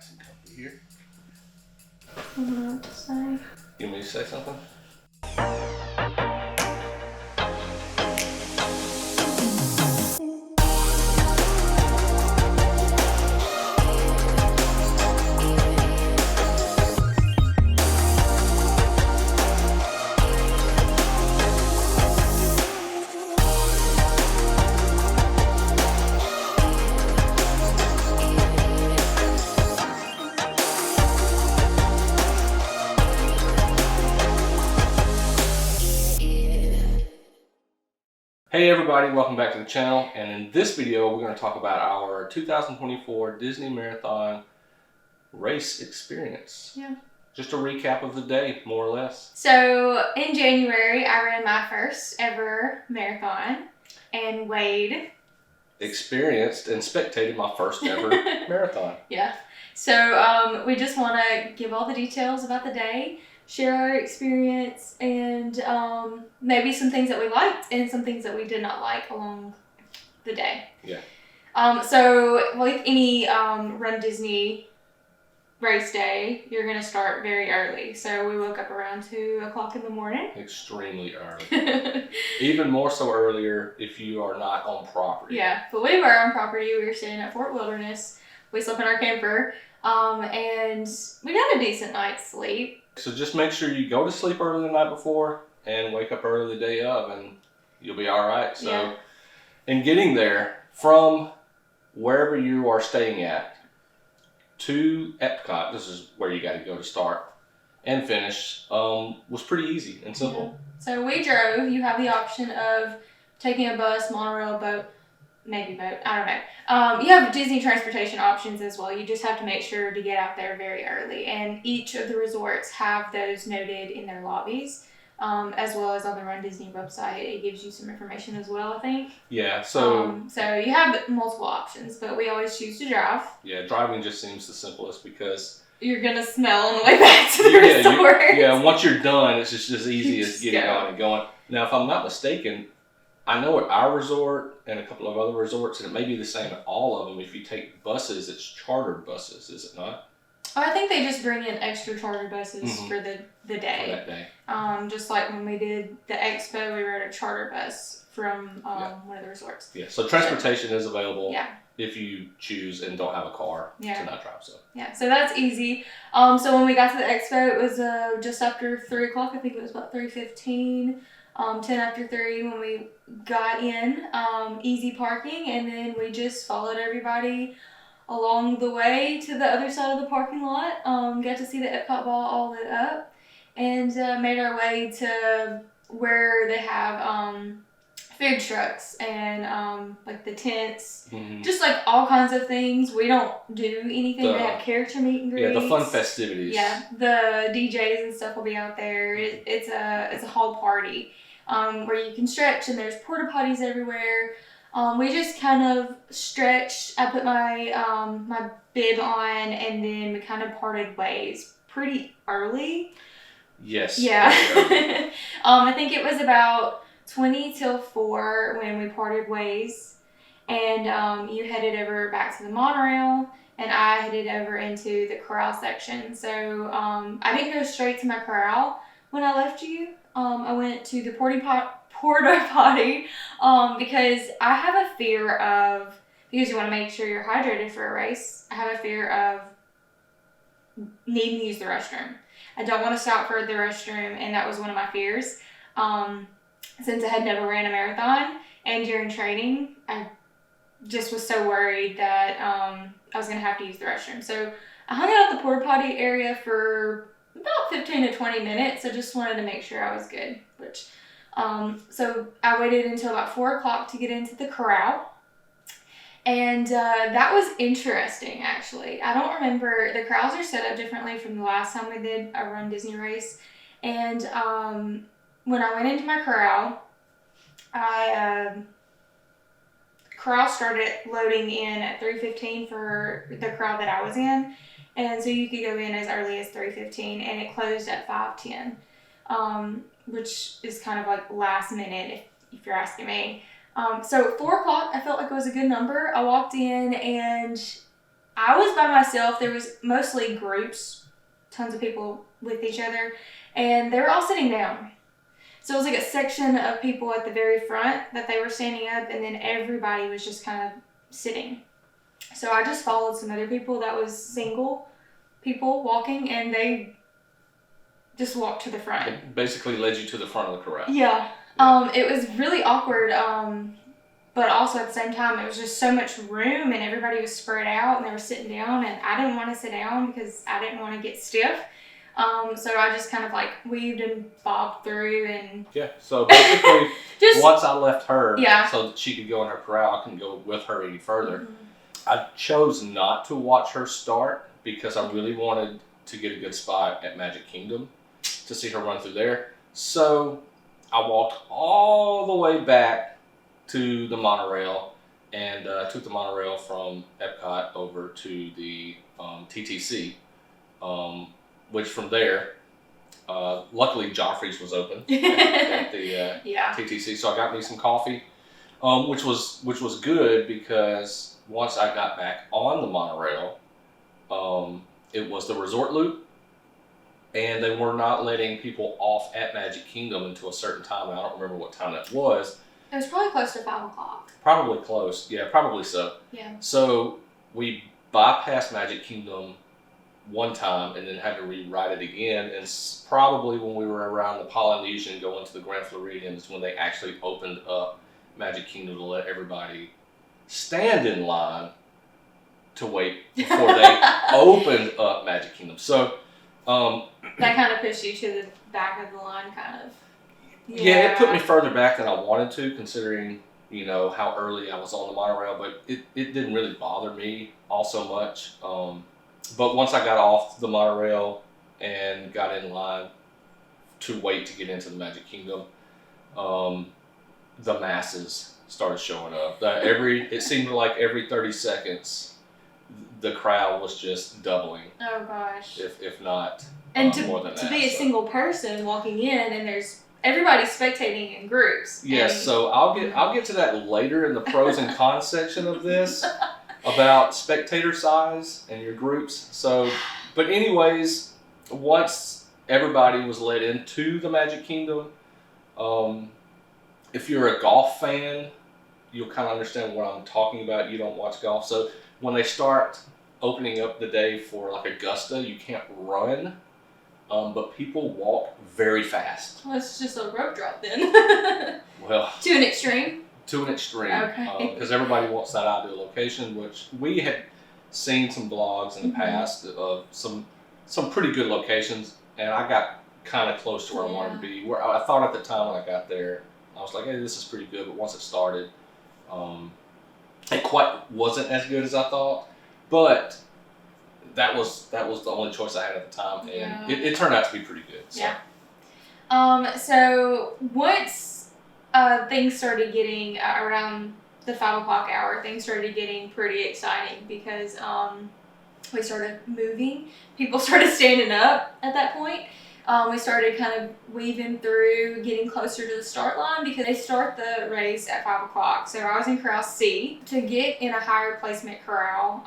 nice and comfy here. I don't know what to say. You want me to say something? Hey everybody, welcome back to the channel, and in this video we're going to talk about our 2024 Disney Marathon race experience. Yeah. Just a recap of the day, more or less. So in January I ran my first ever marathon, and Wade Experienced and spectated my first ever marathon. Yeah. So we just want to give all the details about the day, share our experience, and maybe some things that we liked and some things that we did not like along the day. Yeah. So like any Run Disney race day, you're going to start very early. So we woke up around 2 o'clock in the morning. Extremely early. Even more so earlier if you are not on property. Yeah, but we were on property. We were staying at Fort Wilderness. We slept in our camper, and we got a decent night's sleep. So just make sure you go to sleep early the night before and wake up early the day of, and you'll be all right. So, yeah. In getting there from wherever you are staying at to Epcot, this is where you got to go to start and finish, was pretty easy and simple. Yeah. So we drove. You have the option of taking a bus, monorail, boat, maybe boat, I don't know. You have Disney transportation options as well. You just have to make sure to get out there very early. And each of the resorts have those noted in their lobbies, as well as on the Run Disney website. It gives you some information as well, I think. Yeah, so... so you have multiple options, but we always choose to drive. Yeah, driving just seems the simplest because... You're going to smell on the way back to the resort. Yeah, once you're done, it's just as easy as getting go. on and going. Now, if I'm not mistaken, I know at our resort and a couple of other resorts, and it may be the same at all of them, if you take buses, it's chartered buses, is it not? Oh, I think they just bring in extra charter buses for the day. For that day. Just like when we did the expo, we rode a charter bus from one of the resorts. Yeah, so transportation is available Yeah. if you choose and don't have a car to not drive. So yeah, so that's easy. So when we got to the expo, it was just after 3 o'clock. I think it was about 3:15. 10 after 3 when we got in, easy parking, and then we just followed everybody along the way to the other side of the parking lot, got to see the Epcot ball all lit up, and made our way to where they have food trucks and like the tents, just like all kinds of things. We don't do anything. They have character meet and greets. Yeah, the fun festivities. Yeah, the DJs and stuff will be out there. It's a whole party. Where you can stretch, and there's porta potties everywhere. We just kind of stretched. I put my my bib on, and then we kind of parted ways pretty early. Yes. Yeah. I think it was about 20 till 4 when we parted ways, and you headed over back to the monorail, and I headed over into the corral section. So I didn't go straight to my corral when I left you. I went to the porta potty because I have a fear of, because you want to make sure you're hydrated for a race, I have a fear of needing to use the restroom. I don't want to stop for the restroom, and that was one of my fears. Since I had never ran a marathon, and during training, I just was so worried that I was going to have to use the restroom. So I hung out at the porta potty area for about 15 to 20 minutes. I just wanted to make sure I was good. So I waited until about 4 o'clock to get into the corral. And that was interesting, actually. I don't remember. The corrals are set up differently from the last time we did a Run Disney race. And when I went into my corral, corral started loading in at 3:15 for the corral that I was in. And so you could go in as early as 3:15, and it closed at 5:10, which is kind of like last minute if you're asking me. So 4 o'clock, I felt like it was a good number. I walked in, and I was by myself. There was mostly groups, tons of people with each other, and they were all sitting down. So it was like a section of people at the very front that they were standing up, and then everybody was just kind of sitting. So I just followed some other people that was single people walking, and they just walked to the front. It basically led you to the front of the corral. Yeah. It was really awkward, but also at the same time, it was just so much room, and everybody was spread out, and they were sitting down, and I didn't want to sit down because I didn't want to get stiff. So I just kind of like weaved and bobbed through, and yeah. So basically, once I left her, yeah, so that she could go in her corral, I couldn't go with her any further. Mm-hmm. I chose not to watch her start because I really wanted to get a good spot at Magic Kingdom to see her run through there. So I walked all the way back to the monorail and took the monorail from Epcot over to the TTC, which from there, luckily Joffrey's was open at the yeah. TTC, so I got me some coffee, which was good because once I got back on the monorail, it was the resort loop, and they were not letting people off at Magic Kingdom until a certain time, and I don't remember what time that was. It was probably close to 5 o'clock. Probably close, yeah, probably so. Yeah. So we bypassed Magic Kingdom one time and then had to rewrite it again, and probably when we were around the Polynesian going to the Grand Floridian is when they actually opened up Magic Kingdom to let everybody stand in line to wait before they opened up Magic Kingdom. So that kind of pushed you to the back of the line, kind of. Yeah, it put me further back than I wanted to, considering, you know, how early I was on the monorail, but it didn't really bother me all so much. But once I got off the monorail and got in line to wait to get into the Magic Kingdom, the masses started showing up. It seemed like every 30 seconds, the crowd was just doubling. Oh gosh. If not more than that. To be a single person walking in, and everybody's spectating in groups. Yes, so I'll get to that later in the pros and cons section of this about spectator size and your groups. So, but anyways, once everybody was let into the Magic Kingdom, if you're a golf fan, you'll kind of understand what I'm talking about. You don't watch golf, so when they start opening up the day for like Augusta, you can't run. But people walk very fast. Well, it's just a rope drop then. Well, to an extreme. To an extreme. Okay. Because everybody wants that ideal location, which we had seen some blogs in the past of some pretty good locations, and I got kind of close to where I wanted to be. Where I thought at the time when I got there, I was like, hey, this is pretty good. But once it started, it quite wasn't as good as I thought. But that was the only choice I had at the time, and it turned out to be pretty good. So. Yeah. So once things started getting around the 5 o'clock hour, things started getting pretty exciting because we started moving. People started standing up at that point. We started kind of weaving through, getting closer to the start line because they start the race at 5 o'clock. So I was in Corral C. To get in a higher placement corral,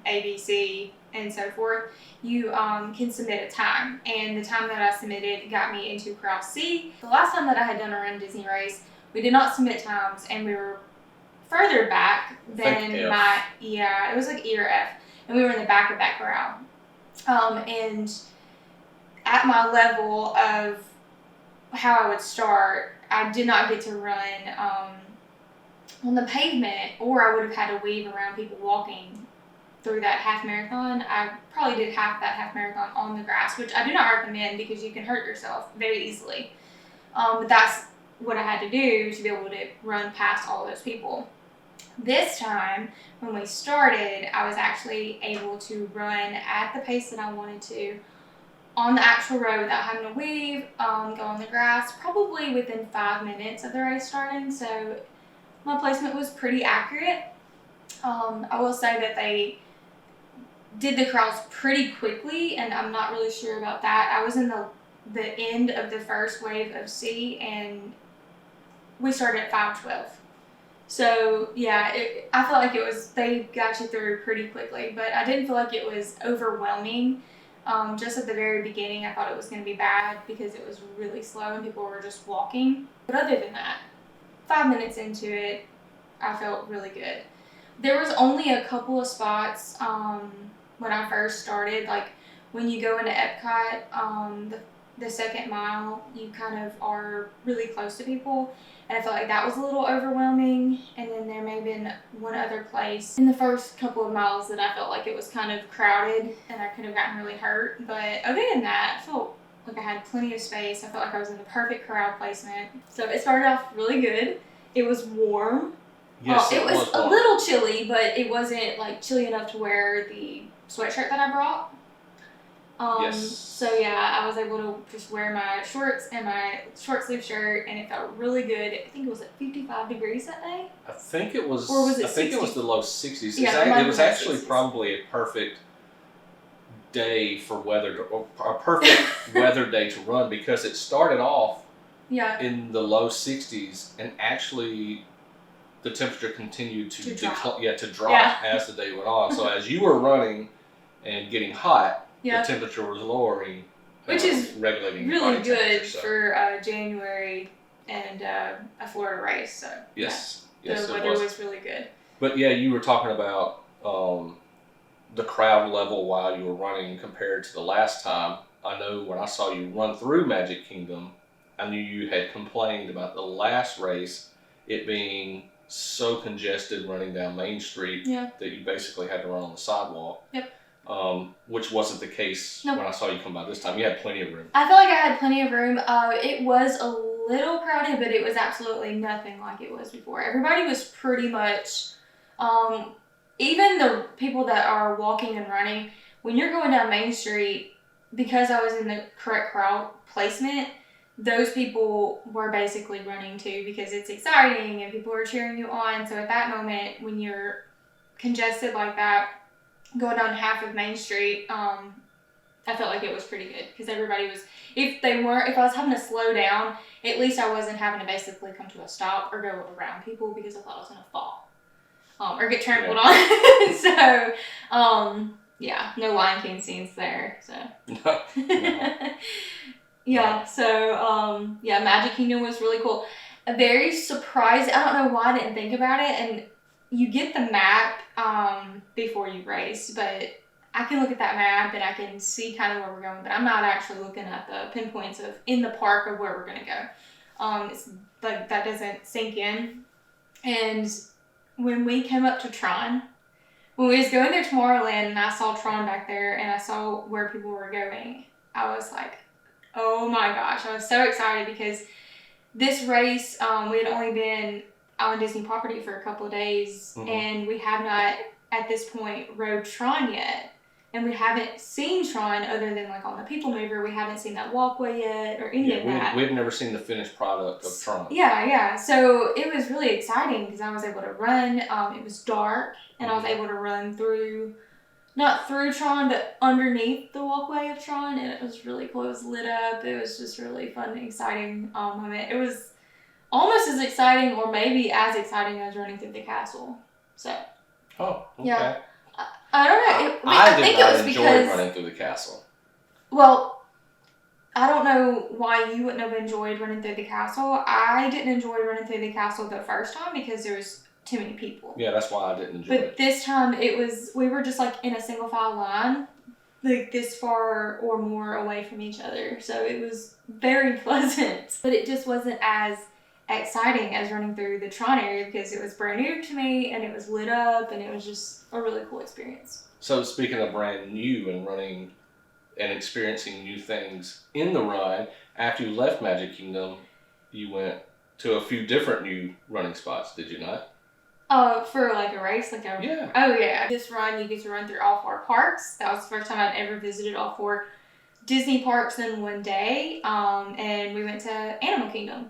A, B, C, and so forth, you can submit a time. And the time that I submitted got me into Corral C. The last time that I had done a runDisney race, we did not submit times, and we were further back than it was like E or F. And we were in the back of that corral. And at my level of how I would start, I did not get to run on the pavement, or I would have had to weave around people walking through that half marathon. I probably did half that half marathon on the grass, which I do not recommend because you can hurt yourself very easily. But that's what I had to do to be able to run past all those people. This time, when we started, I was actually able to run at the pace that I wanted to on the actual road without having to weave, go on the grass, probably within 5 minutes of the race starting. So my placement was pretty accurate. I will say that they did the corrals pretty quickly, and I'm not really sure about that. I was in the end of the first wave of C, and we started at 5:12. So yeah, I felt like they got you through pretty quickly, but I didn't feel like it was overwhelming. Just at the very beginning, I thought it was going to be bad because it was really slow and people were just walking. But other than that, 5 minutes into it, I felt really good. There was only a couple of spots when I first started, like when you go into Epcot, the second mile, you kind of are really close to people. And I felt like that was a little overwhelming. And then there may have been one other place in the first couple of miles that I felt like it was kind of crowded and I could have gotten really hurt. But other than that, I felt like I had plenty of space. I felt like I was in the perfect crowd placement. So it started off really good. It was warm. Yes, it was a warm. little chilly, but it wasn't like chilly enough to wear the sweatshirt that I brought. Yes. So yeah, I was able to just wear my shorts and my short sleeve shirt, and it felt really good. I think it was at 55 degrees that day. I think it was. Or was it I think 60? It was the low 60s. Yeah, It was actually 60s. probably a perfect day for a perfect weather day to run because it started off in the low 60s and actually the temperature continued to drop as the day went on. So as you were running and getting hot, the temperature was lowering, which is regulating really good so. for January and a Florida race. So yes, the weather was really good. But yeah, you were talking about the crowd level while you were running compared to the last time. I know when I saw you run through Magic Kingdom, I knew you had complained about the last race, it being so congested running down Main Street that you basically had to run on the sidewalk. Yep. Which wasn't the case when I saw you come by this time. You had plenty of room. I felt like I had plenty of room. It was a little crowded, but it was absolutely nothing like it was before. Everybody was pretty much, even the people that are walking and running, when you're going down Main Street, because I was in the correct crowd placement, those people were basically running too because it's exciting and people are cheering you on. So at that moment, when you're congested like that, going down half of Main Street, I felt like it was pretty good because everybody was, if I was having to slow down, at least I wasn't having to basically come to a stop or go around people because I thought I was going to fall or get trampled on. So, no Lion King scenes there. So, Magic Kingdom was really cool. Very surprised. I don't know why I didn't think about it. And you get the map before you race, but I can look at that map and I can see kind of where we're going, but I'm not actually looking at the pinpoints of in the park of where we're going to go. It's like that doesn't sink in. And when we came up to Tron, when we was going there Tomorrowland and I saw Tron back there and I saw where people were going, I was like, oh my gosh, I was so excited because this race, we had only been on Disney property for a couple of days, and we have not, at this point, rode Tron yet. And we haven't seen Tron other than like on the People Mover. We haven't seen that walkway yet or any of that. We've never seen the finished product of Tron. Yeah. So it was really exciting because I was able to run. It was dark, and I was able to run not through Tron, but underneath the walkway of Tron, and it was really cool. It was lit up. It was just really fun and exciting moment. It was almost as exciting, or maybe as exciting as running through the castle. So. Oh, okay. Yeah. I don't know. I think it was enjoy running through the castle. Well, I don't know why you wouldn't have enjoyed running through the castle. I didn't enjoy running through the castle the first time because there was too many people. Yeah, that's why I didn't enjoy it. But this time we were just like in a single file line, like this far or more away from each other. So it was very pleasant. But it just wasn't as exciting as running through the Tron area because it was brand new to me and it was lit up and it was just a really cool experience. So speaking of brand new and running and experiencing new things in the run, after you left Magic Kingdom, you went to a few different new running spots, did you not? For like a race? Yeah. Oh yeah. This run, you get to run through all 4 parks. That was the first time I'd ever visited all 4 Disney parks in one day. And we went to Animal Kingdom.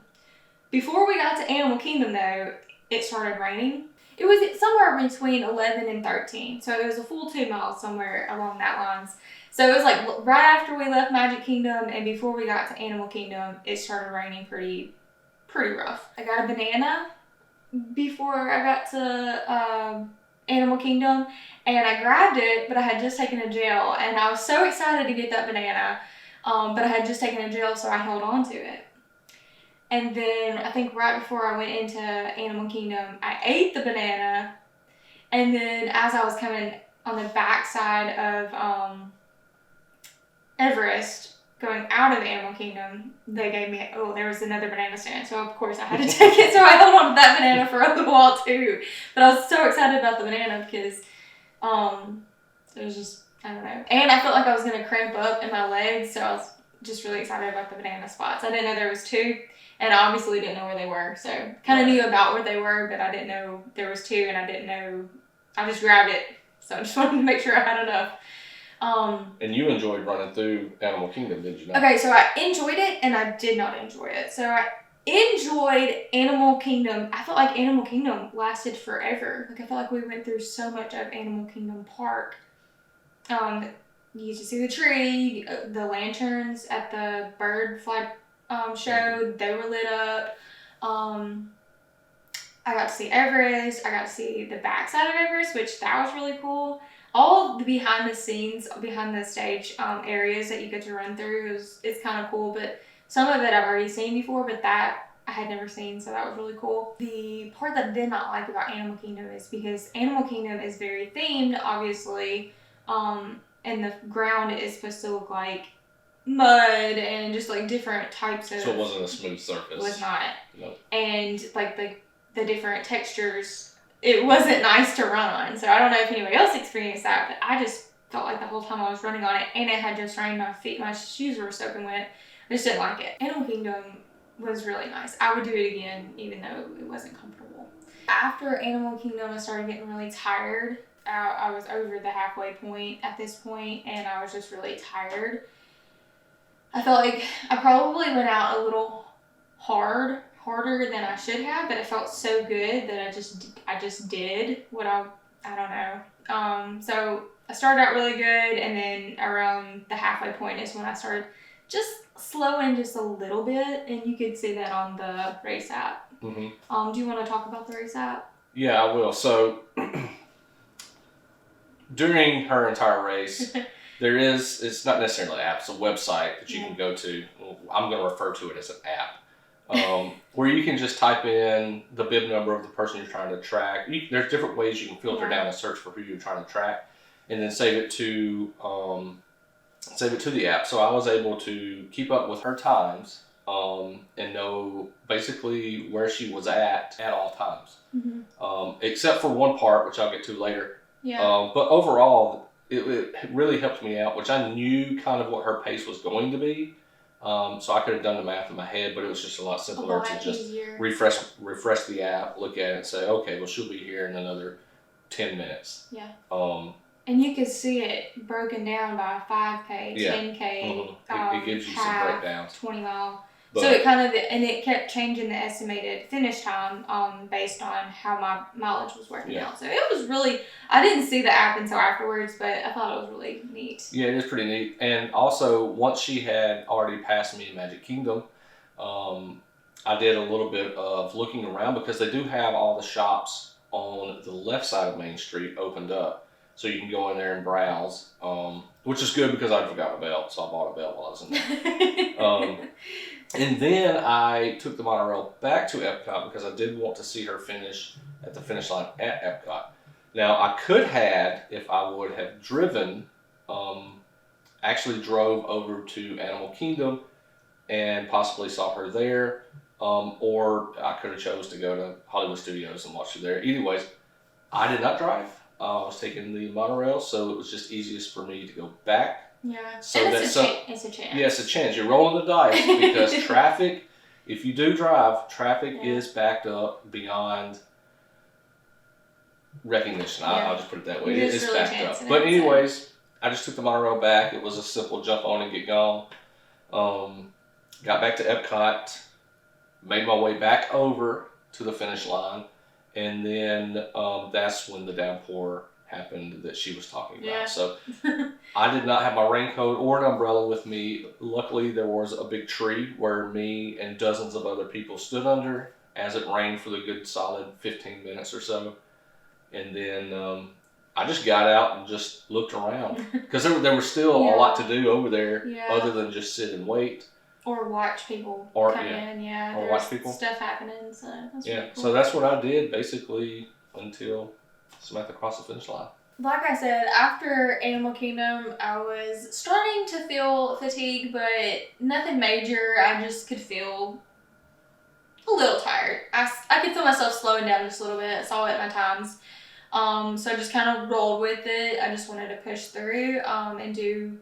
Before we got to Animal Kingdom, though, it started raining. It was somewhere between 11 and 13. So it was a full 2 miles somewhere along that lines. So it was like right after we left Magic Kingdom and before we got to Animal Kingdom, it started raining pretty rough. I got a banana before I got to Animal Kingdom, and I grabbed it, but I had just taken a gel, and I was so excited to get that banana, but I had just taken a gel, so I held on to it. And then I think right before I went into Animal Kingdom, I ate the banana, and then as I was coming on the back side of Everest, going out of the Animal Kingdom, they gave me, there was another banana stand, so of course I had to take it, so I held on to that banana for a little while too. But I was so excited about the banana because it was just, I don't know. And I felt like I was going to cramp up in my legs, so I was just really excited about the banana spots. I didn't know there was 2, and I obviously didn't know where they were, so kind of knew about where they were, but I didn't know there was 2, and I didn't know, I just grabbed it, so I just wanted to make sure I had enough. And you enjoyed running through Animal Kingdom, did you not? Okay, so I enjoyed it, and I did not enjoy it. So I enjoyed Animal Kingdom. I felt like Animal Kingdom lasted forever. Like, I felt like we went through so much of Animal Kingdom Park. You used to see the tree, the lanterns at the bird flag show, they were lit up. I got to see Everest. I got to see the backside of Everest, which that was really cool. All the behind the scenes, behind the stage areas that you get to run through, it's kind of cool, but some of it I've already seen before, but that I had never seen, so that was really cool. The part that I did not like about Animal Kingdom is because Animal Kingdom is very themed, obviously, and the ground is supposed to look like mud and just like different types of... So it wasn't a smooth surface. It was not. No. And like the different textures, it wasn't nice to run on. So I don't know if anybody else experienced that, but I just felt like the whole time I was running on it, and it had just rained, my shoes were soaking wet. I just didn't like it. Animal Kingdom was really nice. I would do it again, even though it wasn't comfortable. After Animal Kingdom, I started getting really tired. I was over the halfway point at this point, and I was just really tired. I felt like I probably went out a little harder than I should have, but it felt so good that I just did what I don't know. So I started out really good, and then around the halfway point is when I started just slowing just a little bit, and you could see that on the race app. Mm-hmm. Do you want to talk about the race app? Yeah, I will. So during her entire race, it's not necessarily an app, it's a website that you can go to. I'm going to refer to it as an app. Where you can just type in the bib number of the person you're trying to track. There's different ways you can filter down and search for who you're trying to track, and then save it to the app. So I was able to keep up with her times and know basically where she was at all times, except for one part, which I'll get to later. Yeah. But overall, it really helped me out, which I knew kind of what her pace was going to be. So I could have done the math in my head, but it was just a lot simpler to just refresh the app, look at it, and say, okay, well, she'll be here in another 10 minutes. Yeah. And you could see it broken down by 5K, 10K, it gives you some breakdowns. 20 mile. So it kept changing the estimated finish time based on how my mileage was working out. So it was really, I didn't see the app until afterwards, but I thought it was really neat. Yeah, it is pretty neat. And also, once she had already passed me in Magic Kingdom, I did a little bit of looking around because they do have all the shops on the left side of Main Street opened up. So you can go in there and browse, which is good because I forgot my belt, so I bought a belt while I was in there. And then I took the monorail back to Epcot because I did want to see her finish at the finish line at Epcot. Now, I could have, if I would have driven, actually drove over to Animal Kingdom and possibly saw her there, or I could have chose to go to Hollywood Studios and watch her there. Either ways, I did not drive. I was taking the monorail, so it was just easiest for me to go back. Yeah, so and it's a chance. Yeah, it's a chance. You're rolling the dice because traffic, if you do drive, traffic is backed up beyond recognition. I'll just put it that way. It's really backed up. But anyways, I just took the monorail back. It was a simple jump on and get gone. Got back to Epcot, made my way back over to the finish line, and then that's when the downpour happened that she was talking about. Yeah. So I did not have my raincoat or an umbrella with me. Luckily, there was a big tree where me and dozens of other people stood under as it rained for the good solid 15 minutes or so. And then I just got out and just looked around because there was still a lot to do over there other than just sit and wait. Or watch people come in, Or watch people. Stuff happening, so that's really cool. So that's what I did basically until Samantha crossed the finish line. Like I said, after Animal Kingdom, I was starting to feel fatigue, but nothing major. I just could feel a little tired. I could feel myself slowing down just a little bit. I saw it at my times. So I just kind of rolled with it. I just wanted to push through and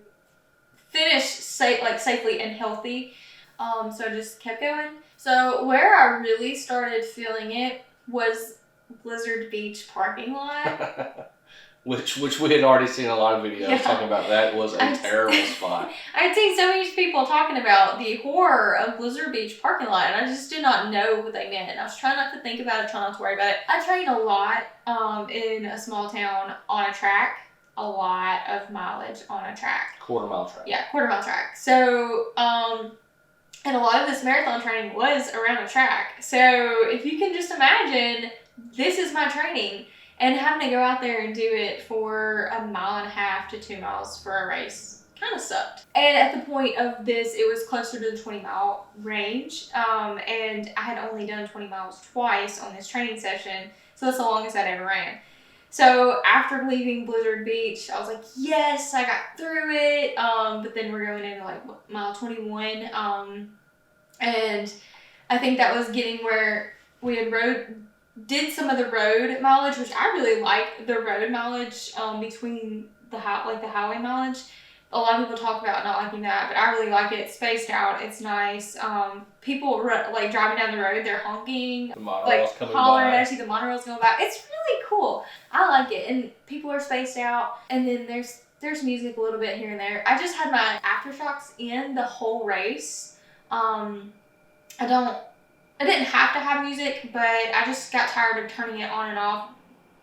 finish safely and healthy. So I just kept going. So where I really started feeling it was Blizzard Beach parking lot. Which we had already seen a lot of videos talking about. That was a terrible spot. I'd seen so many people talking about the horror of Blizzard Beach parking lot, and I just did not know what they meant. I was trying not to think about it, trying not to worry about it. I train a lot in a small town on a track. A lot of mileage on a track. Quarter-mile track. Yeah, quarter-mile track. So, and a lot of this marathon training was around a track. So if you can just imagine, this is my training. And having to go out there and do it for 1.5 miles to 2 miles for a race kind of sucked. And at the point of this, it was closer to the 20-mile range. And I had only done 20 miles twice on this training session. So that's the longest I'd ever ran. So after leaving Blizzard Beach, I was like, yes, I got through it. But then we're going into mile 21. And I think that was getting where we had did some of the road mileage, which I really like the road mileage between the highway mileage. A lot of people talk about not liking that, but I really like it. It's spaced out. It's nice. People driving down the road, they're honking, hollering at you. The monorail's going by. It's really cool. I like it, and people are spaced out. And then there's music a little bit here and there. I just had my aftershocks in the whole race. I didn't have to have music, but I just got tired of turning it on and off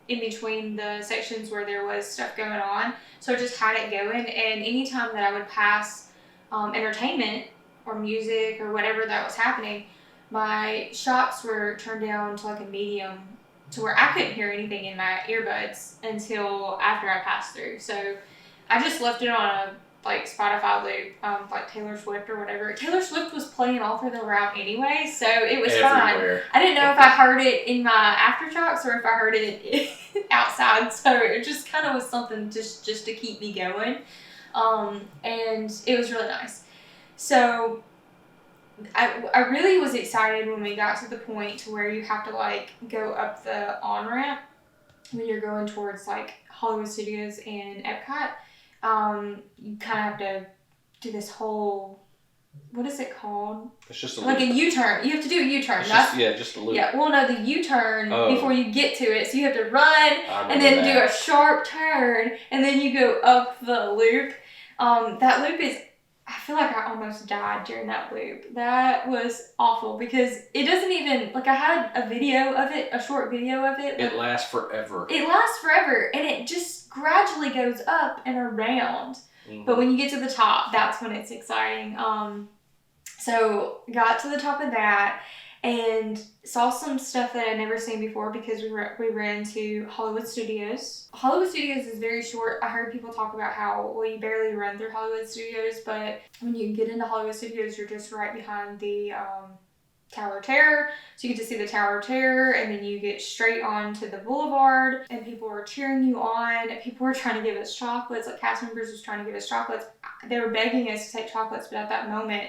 in between the sections where there was stuff going on. So I just had it going, and anytime that I would pass entertainment or music or whatever that was happening, my shocks were turned down to a medium to where I couldn't hear anything in my earbuds until after I passed through. So I just left it on a Spotify loop, Taylor Swift or whatever. Taylor Swift was playing all through the route anyway, so it was fine. I didn't know if I heard it in my aftershocks or if I heard it outside, so it just kind of was something just to keep me going. And it was really nice. So I really was excited when we got to the point to where you have to go up the on-ramp when you're going towards Hollywood Studios and Epcot. You kind of have to do this whole, what is it called? It's just a loop. A U-turn. You have to do a U-turn. Just a loop. Yeah, well, no, the U-turn before you get to it. So you have to run and then do a sharp turn, and then you go up the loop. That loop is, I feel like I almost died during that loop. That was awful because it doesn't even, I had a video of it, a short video of it. It lasts forever. And it just gradually goes up and around. Mm-hmm. But when you get to the top, that's when it's exciting. So got to the top of that and saw some stuff that I'd never seen before because we ran to Hollywood Studios. Hollywood Studios is very short. I heard people talk about how, you barely run through Hollywood Studios, but when you get into Hollywood Studios, you're just right behind the Tower of Terror. So you get to see the Tower of Terror, and then you get straight on to the boulevard, and people were cheering you on. People were trying to give us chocolates. Cast members was trying to give us chocolates. They were begging us to take chocolates, but at that moment,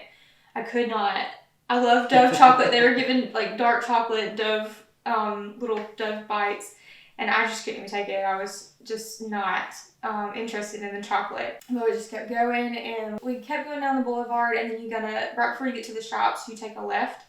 I could not. I love Dove chocolate. They were giving dark chocolate Dove, little Dove bites, and I just couldn't even take it. I was just not interested in the chocolate. But we just kept going, and we kept going down the boulevard, and then right before you get to the shops, you take a left,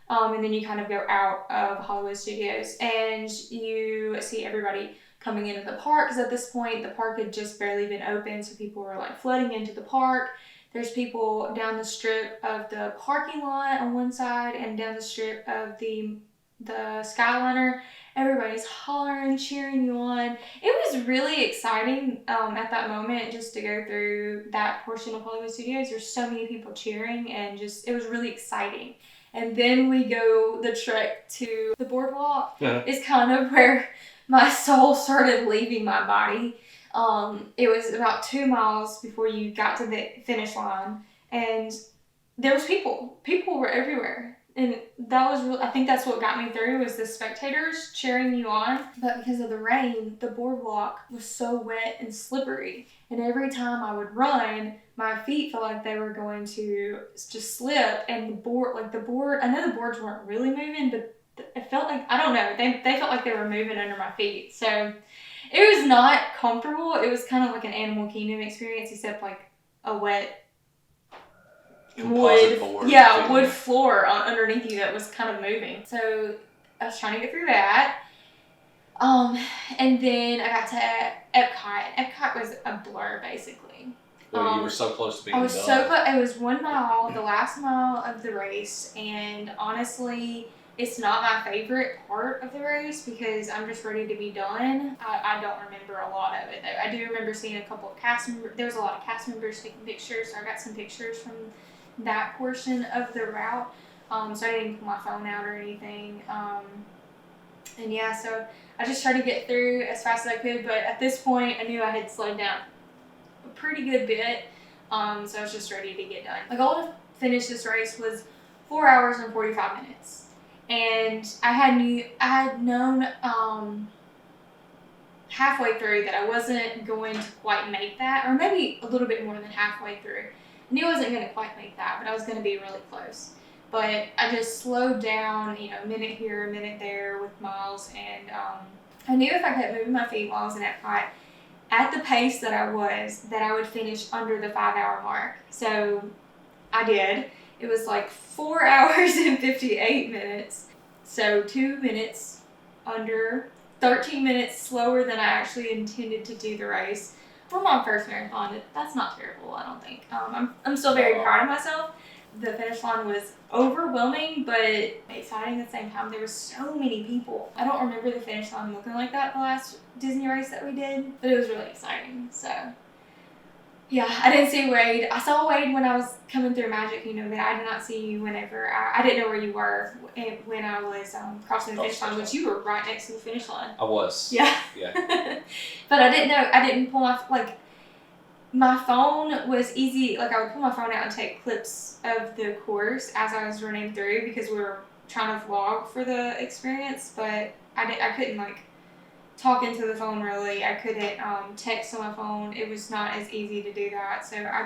and then you kind of go out of Hollywood Studios, and you see everybody coming into the park, because at this point, the park had just barely been open, so people were flooding into the park. There's people down the strip of the parking lot on one side and down the strip of the Skyliner. Everybody's hollering, cheering you on. It was really exciting at that moment just to go through that portion of Hollywood Studios. There's so many people cheering, and it was really exciting. and then we go the trek to the boardwalk. Yeah. Is kind of where my soul started leaving my body. It was about 2 miles before you got to the finish line, and there was people. People were everywhere. And that was I think that's what got me through, was the spectators cheering you on. But because of the rain, the boardwalk was so wet and slippery. And every time I would run, my feet felt like they were going to just slip. And the board, I know the boards weren't really moving, but it felt like, I don't know, they felt like they were moving under my feet. So it was not comfortable. It was kind of like an Animal Kingdom experience, except like a wet composite board. Yeah, wood floor underneath you that was kind of moving. So I was trying to get through that. And then I got to Epcot. Epcot was a blur, basically. Well, you were so close to being done. I was so close. It was 1 mile, the last mile of the race, and honestly, it's not my favorite part of the race because I'm just ready to be done. I don't remember a lot of it, though. I do remember seeing a couple of cast members. There was a lot of cast members taking pictures, so I got some pictures from that portion of the route. So I didn't pull my phone out or anything. And yeah, so I just tried to get through as fast as I could, but at this point, I knew I had slowed down a pretty good bit. So I was just ready to get done. My goal to finish this race was 4 hours and 45 minutes. And I had known halfway through that I wasn't going to quite make that, or maybe a little bit more than halfway through. I knew I wasn't going to quite make that, but I was going to be really close. But I just slowed down, a minute here, a minute there with miles, and I knew if I kept moving my feet while I was in Epcot at the pace that I was, that I would finish under the 5 hour mark. So I did. It was like 4 hours and 58 minutes. So 2 minutes under, 13 minutes slower than I actually intended to do the race. For my first marathon, that's not terrible, I don't think. I'm still very proud of myself. The finish line was overwhelming, but exciting at the same time. There were so many people. I don't remember the finish line looking like that the last Disney race that we did, but it was really exciting. So yeah, I didn't see Wade. I saw Wade when I was coming through Magic, but I did not see you whenever. I didn't know where you were when I was crossing the finish line, which you were right next to the finish line. I was. Yeah. Yeah. But I didn't know. I didn't pull my phone was easy. Like, I would pull my phone out and take clips of the course as I was running through because we were trying to vlog for the experience. But I couldn't talk into the phone really. I couldn't text on my phone. It was not as easy to do that. So I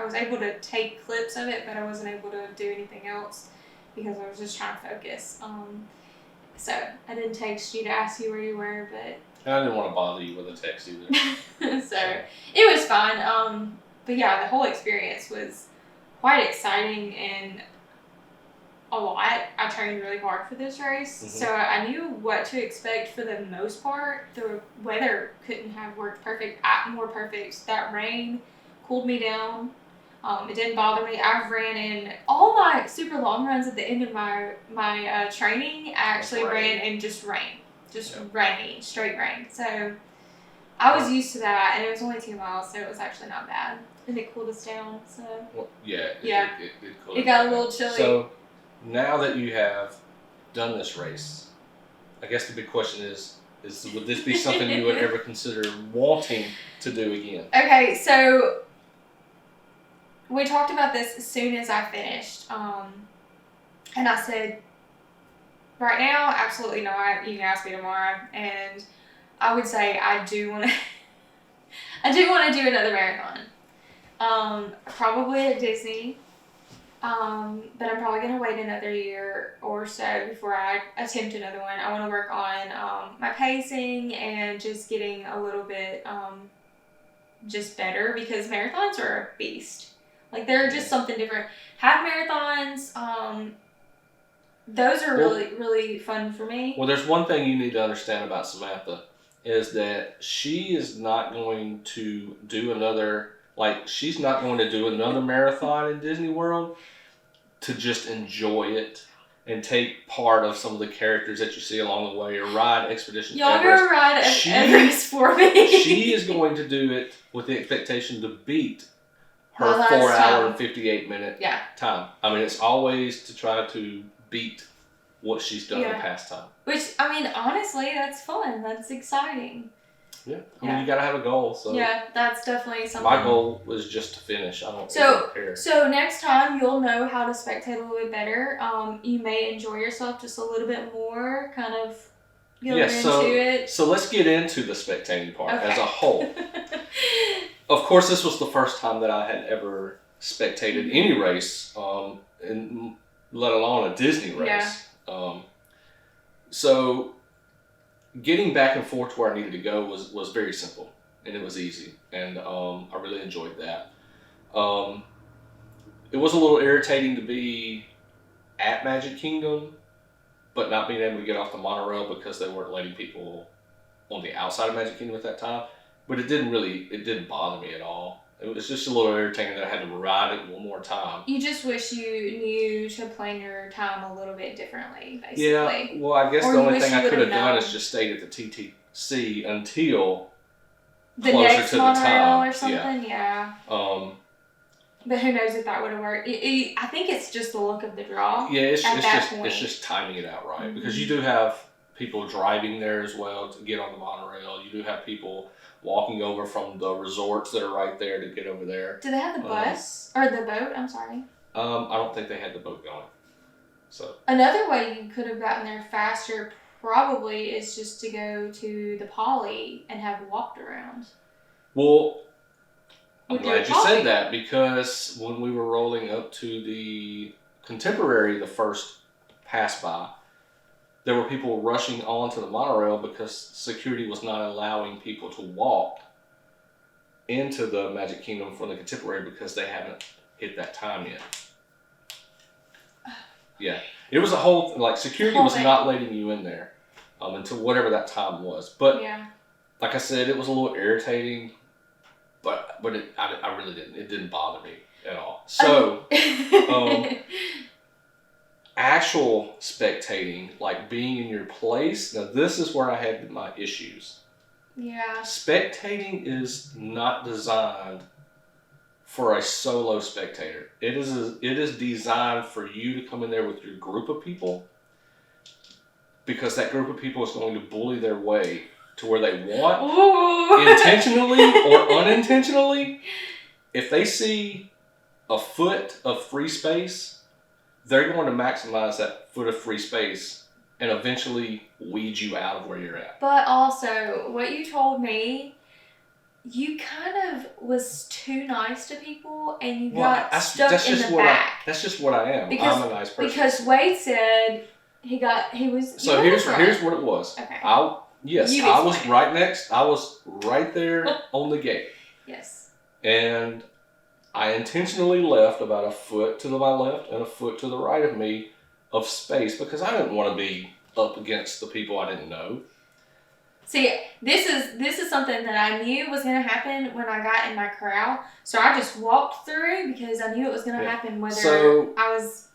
was able to take clips of it, but I wasn't able to do anything else because I was just trying to focus. So I didn't text you to ask you where you were, but I didn't want to bother you with a text either. so it was fun. But yeah, the whole experience was quite exciting and a lot. I trained really hard for this race, so I knew what to expect for the most part. The weather couldn't have worked more perfect. That rain cooled me down. It didn't bother me. I've ran in all my super long runs at the end of my training. I actually ran in just rain. Rain, straight rain. So I was used to that, and it was only 2 miles, so it was actually not bad. And it cooled us down. So well, it cooled. It got a little chilly. So now that you have done this race, I guess the big question is would this be something you would ever consider wanting to do again? Okay, so we talked about this as soon as I finished, and I said, right now, absolutely not. You can ask me tomorrow, and I would say I do want to do another marathon. Probably at Disney, but I'm probably gonna wait another year or so before I attempt another one. I want to work on my pacing and just getting a little bit just better because marathons are a beast. They're just something different. Half marathons, those are really, really fun for me. Well, there's one thing you need to understand about Samantha is that she is not going to do another marathon in Disney World to just enjoy it and take part of some of the characters that you see along the way or ride Expedition Everest. Y'all go ride Everest for me. She is going to do it with the expectation to beat her 4 hour and 58 minute time. I mean, it's always to try to beat what she's done in the past time. Which, I mean, honestly, that's fun. That's exciting. Yeah. I mean, you got to have a goal. So yeah, that's definitely something. My goal was just to finish. I don't care. So next time, you'll know how to spectate a little bit better. You may enjoy yourself just a little bit more, kind of going into it. So let's get into the spectating part as a whole. Of course, this was the first time that I had ever spectated any race, and let alone a Disney race. Yeah. So getting back and forth to where I needed to go was very simple, and it was easy, and I really enjoyed that. It was a little irritating to be at Magic Kingdom, but not being able to get off the monorail because they weren't letting people on the outside of Magic Kingdom at that time. But it didn't bother me at all. It was just a little irritating that I had to ride it one more time. You just wish you knew to plan your time a little bit differently, basically. Yeah, well, I guess the only thing I could have done is just stayed at the TTC until the closer next to the monorail time. Or something, yeah. But who knows if that would have worked. I think it's just the look of the draw. Yeah, it's just timing it out right. Because you do have people driving there as well to get on the monorail. You do have people walking over from the resorts that are right there to get over there. Do they have the bus? Or the boat? I'm sorry. I don't think they had the boat going. So another way you could have gotten there faster probably is just to go to the Poly and have walked around. Well, I'm glad you said that, because when we were rolling up to the Contemporary, the first pass by, there were people rushing onto the monorail because security was not allowing people to walk into the Magic Kingdom from the Contemporary because they haven't hit that time yet. Yeah. It was a whole, security was not letting you in there until whatever that time was. But, like I said, it was a little irritating, but I really didn't. It didn't bother me at all. So, actual spectating, like being in your place, now this is where I had my issues. Yeah. Spectating is not designed for a solo spectator. It is designed for you to come in there with your group of people, because that group of people is going to bully their way to where they want. Ooh. Intentionally or unintentionally. If they see a foot of free space, they're going to maximize that foot of free space and eventually weed you out of where you're at. But also, what you told me, you kind of was too nice to people, and you got stuck in the back. That's just what I am. I'm a nice person. Because Wade said he was. So here's what it was. Okay. I was I was right there on the gate. Yes. And I intentionally left about a foot to my left and a foot to the right of me of space, because I didn't want to be up against the people I didn't know. See, this is something that I knew was going to happen when I got in my corral. So I just walked through because I knew it was going to happen whether I was,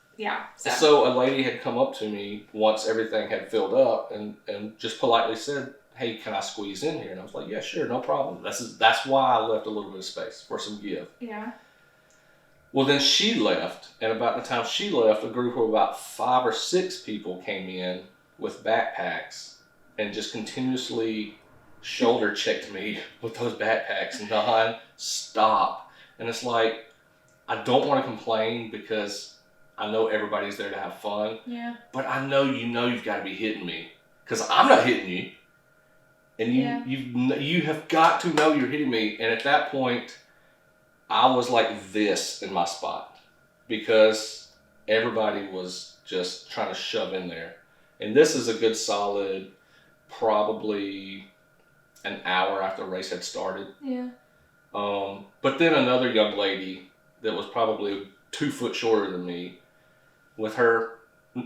So a lady had come up to me once everything had filled up and just politely said, "Hey, can I squeeze in here?" And I was like, "Yeah, sure, no problem." That's why I left a little bit of space for some give. Yeah. Well, then she left, and about the time she left, a group of about 5 or 6 people came in with backpacks and just continuously shoulder checked me with those backpacks non-stop. And it's like, I don't want to complain because I know everybody's there to have fun. Yeah. But I know you've got to be hitting me, because I'm not hitting you. And you have got to know you're hitting me. And at that point, I was like this in my spot, because everybody was just trying to shove in there. And this is a good solid, probably an hour after the race had started. Yeah. But then another young lady that was probably 2 foot shorter than me, with her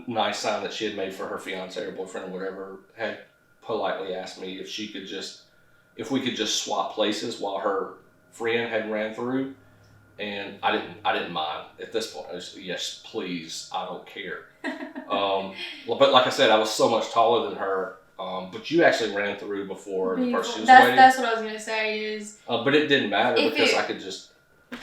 nice sign that she had made for her fiance or boyfriend or whatever, had politely asked me if we could just swap places while her friend had ran through. And I didn't mind at this point. I was, yes, please, I don't care. But like I said, I was so much taller than her. But you actually ran through before the person was waiting. That's what I was gonna say is. But it didn't matter because I could just.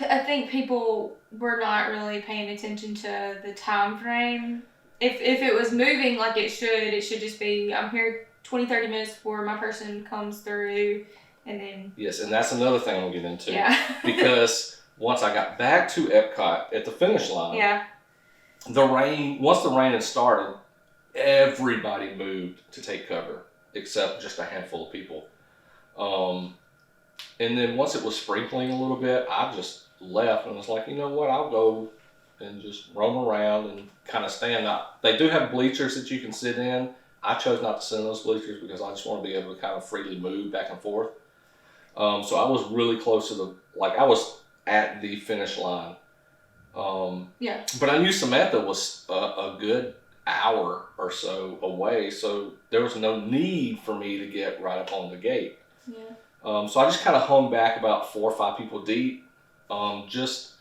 I think people were not really paying attention to the time frame. if it was moving like it should just be, I'm here 20, 30 minutes before my person comes through, and then... Yes, and that's another thing we'll get into. Yeah. Because once I got back to Epcot at the finish line, yeah. once the rain had started, everybody moved to take cover, except just a handful of people. And then once it was sprinkling a little bit, I just left and was like, you know what, I'll go and just roam around and kind of stand up. They do have bleachers that you can sit in. I chose not to sit in those bleachers because I just want to be able to kind of freely move back and forth. So I was really close to I was at the finish line. Yeah. But I knew Samantha was a good hour or so away, so there was no need for me to get right up on the gate. Yeah. So I just kind of hung back about 4 or 5 people deep, just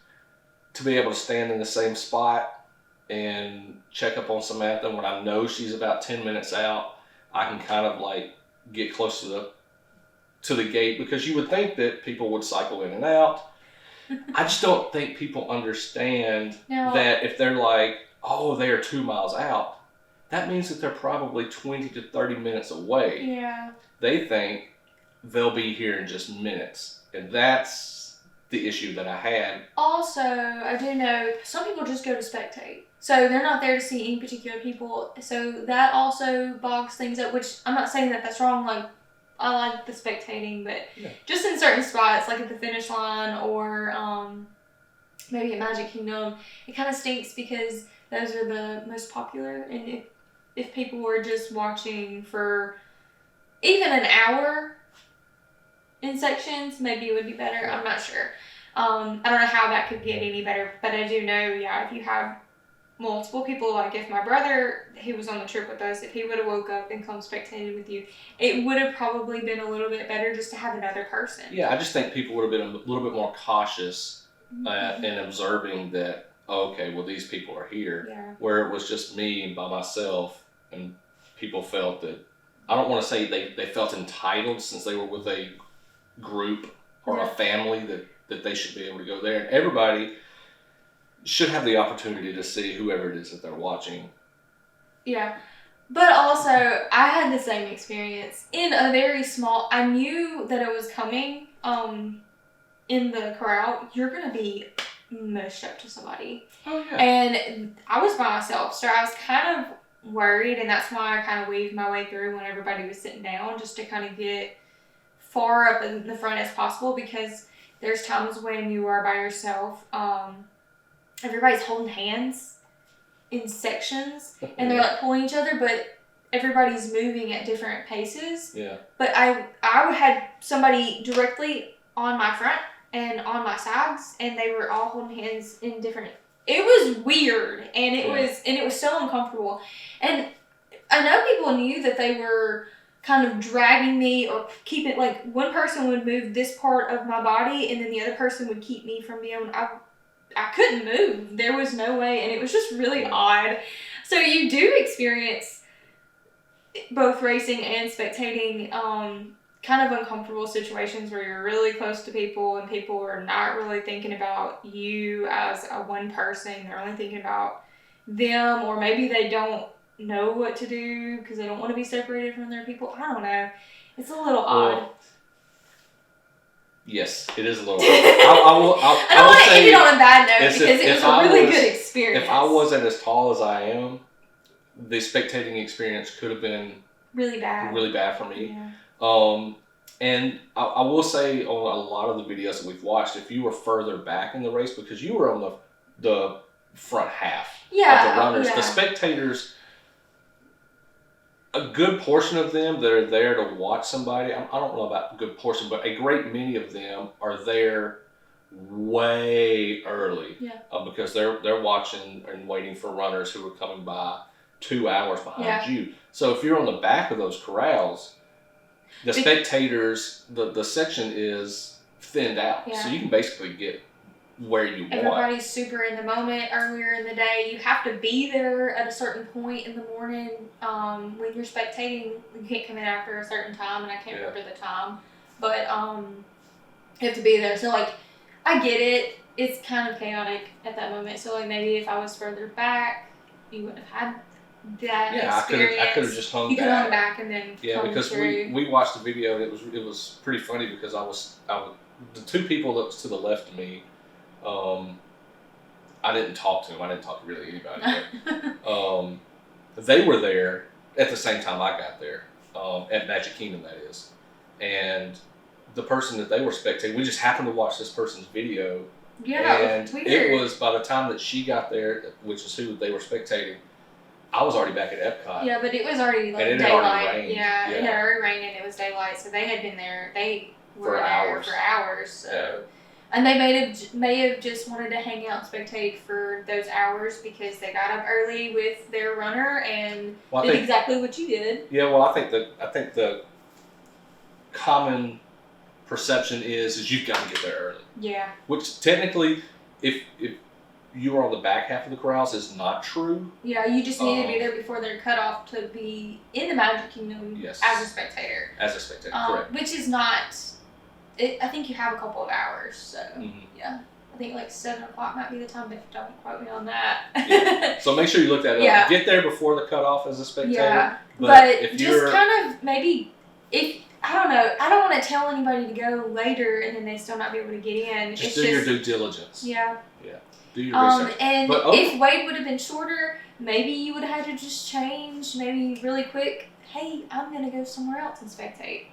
to be able to stand in the same spot and check up on Samantha. When I know she's about 10 minutes out, I can kind of like get close to the gate, because you would think that people would cycle in and out. I just don't think people understand that if they're like, oh, they are 2 miles out, that means that they're probably 20 to 30 minutes away. Yeah. They think they'll be here in just minutes. And that's the issue that I had. Also, I do know some people just go to spectate. So they're not there to see any particular people. So that also bogs things up, which I'm not saying that that's wrong. Like, I like the spectating, but just in certain spots, like at the finish line or maybe at Magic Kingdom, it kind of stinks because those are the most popular. And if people were just watching for even an hour in sections, maybe it would be better. I'm not sure. I don't know how that could get any better, but I do know, if you have multiple people, like if my brother, he was on the trip with us, if he would have woke up and come spectated with you, it would have probably been a little bit better just to have another person. Yeah, I just think people would have been a little bit more cautious in observing that, okay, well, these people are here, where it was just me by myself, and people felt that, I don't want to say they felt entitled since they were with a group or a family that they should be able to go there. And everybody should have the opportunity to see whoever it is that they're watching. Yeah. But also, I had the same experience in a very small... I knew that it was coming in the crowd. You're going to be mushed up to somebody. Oh, yeah. And I was by myself, so I was kind of worried, and that's why I kind of weaved my way through when everybody was sitting down, just to kind of get far up in the front as possible, because there's times when you are by yourself, everybody's holding hands in sections, and they're like pulling each other, but everybody's moving at different paces. Yeah. But I had somebody directly on my front and on my sides, and they were all holding hands in different... It was weird, and it was so uncomfortable. And I know people knew that they were kind of dragging me or keeping, like, one person would move this part of my body, and then the other person would keep me from being able... I couldn't move. There was no way, and it was just really odd. So you do experience both racing and spectating kind of uncomfortable situations where you're really close to people, and people are not really thinking about you as a one person. They're only thinking about them, or maybe they don't know what to do because they don't want to be separated from their people. I don't know. It's a little odd. Yes, it is a little. I don't want to end it on a bad note because it was a really good experience. If I wasn't as tall as I am, the spectating experience could have been really bad for me. Yeah. And I will say, on a lot of the videos that we've watched, if you were further back in the race, because you were on the front half of the runners, the spectators, a good portion of them that are there to watch somebody, I don't know about a good portion, but a great many of them are there way early. Yeah. Because they're watching and waiting for runners who are coming by 2 hours behind you. So if you're on the back of those corrals, the spectators, the section is thinned out. Yeah. So you can basically get where you want. Everybody's super in the moment earlier in the day. You have to be there at a certain point in the morning. When you're spectating, you can't come in after a certain time, and I can't remember the time. But you have to be there. So, like, I get it. It's kind of chaotic at that moment. So, like, maybe if I was further back, you wouldn't have had that I could experience. have just hung you back. could hung back and then come because through. we watched the video and it was pretty funny because I was the two people that was to the left of me, I didn't talk to them. I didn't talk to really anybody. But, they were there at the same time I got there, at Magic Kingdom, that is. And the person that they were spectating, we just happened to watch this person's video. Yeah, and weird. it was by the time that she got there, which is who they were spectating, I was already back at Epcot. Yeah, but it was already like and it daylight. Had already rained. Yeah, it had already rained and it was daylight, so they had been there. They were for there for hours. So. And they may have just wanted to hang out and spectate for those hours because they got up early with their runner and did exactly what you did. Yeah, well, I think the common perception is you've got to get there early. Yeah. Which technically, if you were on the back half of the corrals, is not true. Yeah, you just need to be there before they're cut off to be in the Magic Kingdom as a spectator. As a spectator, correct. Which is not. I think you have a couple of hours, so yeah. I think like 7 o'clock might be the time, but don't quote me on that. Yeah. So make sure you look that up. Yeah. Get there before the cutoff as a spectator. Yeah, but if just kind of maybe if I don't know, I don't want to tell anybody to go later and then they still not be able to get in. Just do your due diligence. Yeah. Yeah. Do your research. And if Wade would have been shorter, maybe you would have had to just change, maybe really quick. Hey, I'm gonna go somewhere else and spectate,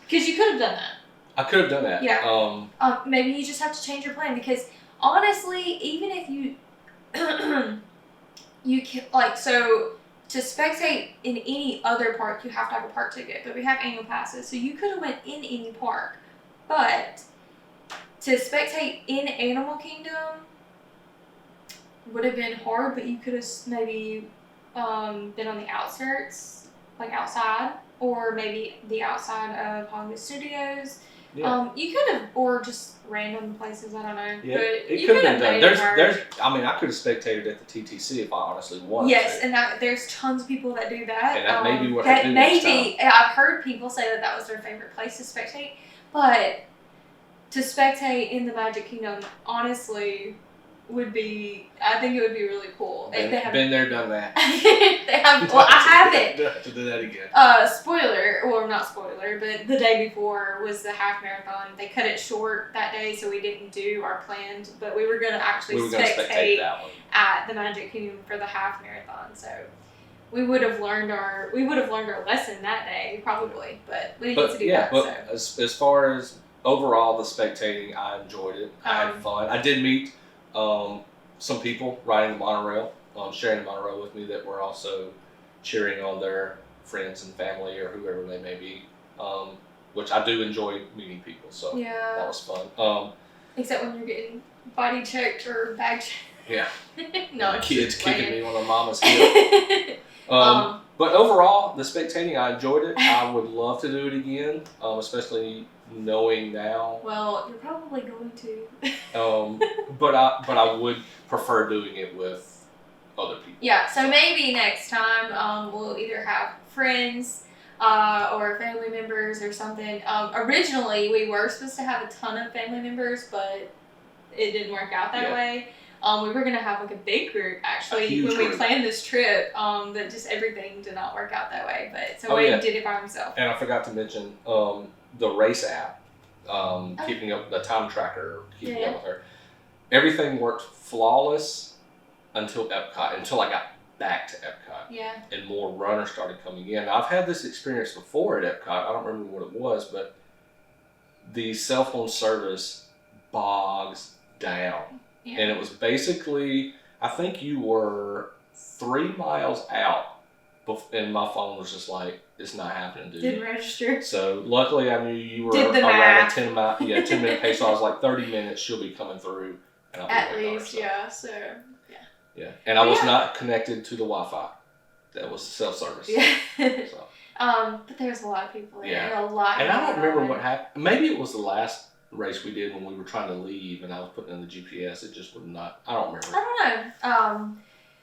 because you could have done that. I could have done that. Yeah. Maybe you just have to change your plan because honestly, even if you, you can to spectate in any other park, you have to have a park ticket. But we have annual passes, so you could have went in any park. But to spectate in Animal Kingdom would have been hard. But you could have maybe been on the outskirts, like outside, or maybe the outside of Hollywood Studios. Yeah. You could have, or just random places. I don't know. Yeah, but it could have been done. I could have spectated at the TTC if I honestly wanted. Yes, and there's tons of people that do that. And that may be what I do next time. I've heard people say that was their favorite place to spectate, but to spectate in the Magic Kingdom, honestly, I think it would be really cool. Been there, done that. They have. Well, I haven't. Have to do that again. Spoiler, or not spoiler, but the day before was the half marathon. They cut it short that day, so we didn't do our planned. But we were gonna actually spectate that one at the Magic Kingdom for the half marathon. So we would have learned our lesson that day probably, but we didn't get to do that. But as far as overall the spectating, I enjoyed it. I had fun. I did meet some people riding the monorail, sharing the monorail with me that were also cheering on their friends and family or whoever they may be, which I do enjoy meeting people, so that was fun. Except when you're getting body checked or bag checked. Yeah. No, kids kicking me on the mama's heel. But overall, the spectating, I enjoyed it. I would love to do it again, especially knowing now. Well, you're probably going to. But I would prefer doing it with other people. Yeah, so maybe next time we'll either have friends or family members or something. Originally, we were supposed to have a ton of family members, but it didn't work out that way. We were going to have like a big group actually when we planned this trip, that just everything did not work out that way. But so Wade did it by himself. And I forgot to mention the race app, keeping up the time tracker, keeping up with her. Everything worked flawless until Epcot, until I got back to Epcot. Yeah. And more runners started coming in. I've had this experience before at Epcot. I don't remember what it was, but the cell phone service bogs down. Yeah. And it was basically, I think you were 3 miles out, and my phone was just like, it's not happening, dude. Didn't register. So luckily I knew you were around a 10-minute pace, so I was like 30 minutes, she'll be coming through. And I'll be at least, yeah, so, yeah. Yeah, and I was not connected to the Wi-Fi. That was self-service. Yeah. So. But there's a lot of people there. Yeah. A lot. And I don't remember what happened. Maybe it was the last race we did when we were trying to leave and I was putting in the GPS. It just would not. I don't remember. I don't know.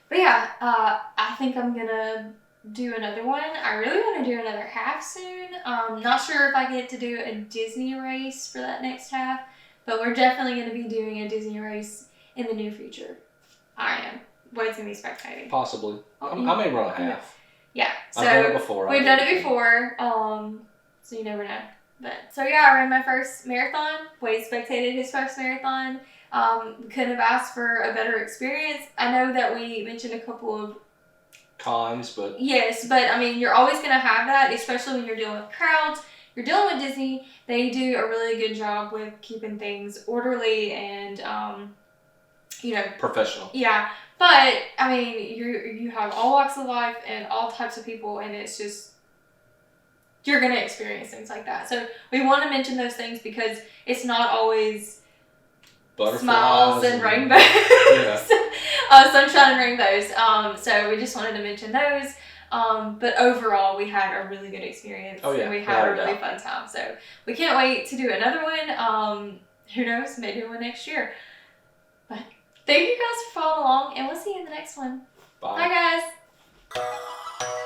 But yeah, I think I'm gonna do another one. I really want to do another half soon. Not sure if I get to do a Disney race for that next half, but we're definitely going to be doing a Disney race in the near future. I am. Wade's gonna be spectating. Possibly. I may run a half. Yeah. So I've done it before. We've done it before. So you never know. But so yeah, I ran my first marathon. Wade spectated his first marathon. Couldn't have asked for a better experience. I know that we mentioned a couple of cons, but yes, but I mean, you're always gonna have that, especially when you're dealing with crowds. You're dealing with Disney. They do a really good job with keeping things orderly and professional. Yeah, but I mean, you have all walks of life and all types of people, and it's just you're gonna experience things like that. So we want to mention those things because it's not always smiles and rainbows, sunshine and rainbows. So we just wanted to mention those. But overall, we had a really good experience. Oh, yeah. And we had a really fun time. So we can't wait to do another one. Who knows? Maybe one next year. But thank you guys for following along, and we'll see you in the next one. Bye. Bye, guys.